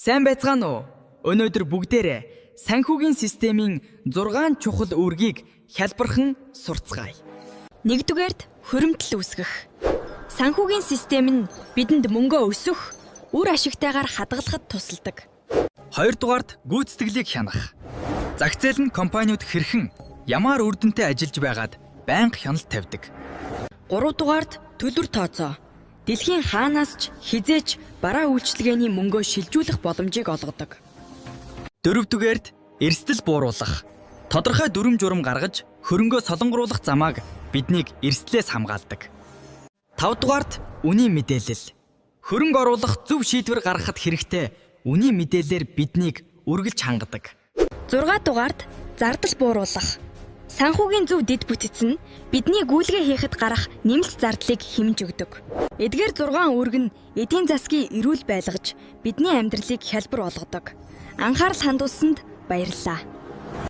Сайн байцгаана уу? Өнөөдөр бүгдээрээ санхүүгийн системийн 6 чухал үүргийг хялбархан сурцгаая. 1-р хуримтлал үүсгэх. Санхүүгийн систем нь бидэнд мөнгөө өсөх, үр ашигтайгаар хадгалахад тусалдаг. 2-р гүйцэтгэлийг хянах. Зах зээл нь компаниуд хэрхэн ямар үр дүнтэй ажиллаж байгаад байнга хяналт тавьдаг. 3-р төлбөр тооцоо. Дэлхийн хаанаас ч хизээч бараа үйлчилгээний мөнгөө шилжүүлэх боломжийг олгодог. 4-р эрсдэл бууруулах. Тодорхой дүрм журам гаргаж хөрөнгөө солонгоруулах замааг биднийг эрсдлээс хамгаалдаг. 5-р үнийн мэдээлэл. Хөрөнгө оруулах зөв шийдвэр гаргахад хэрэгтэй үнийн мэдээлэлээр биднийг үргэлж хангадаг. 6-р зардал бууруулах. Санхүүгийн зөв дэд бүтэц нь бидний гүйлгээ хийхэд гарах нэмэлт зардлыг хэмж өгдөг. Эдгээр 6 үүрэг нь эдийн засгийн эрүүл байлгаж бидний амьдралыг хялбар болгодог. Анхаарал хандуулсанд баярлалаа.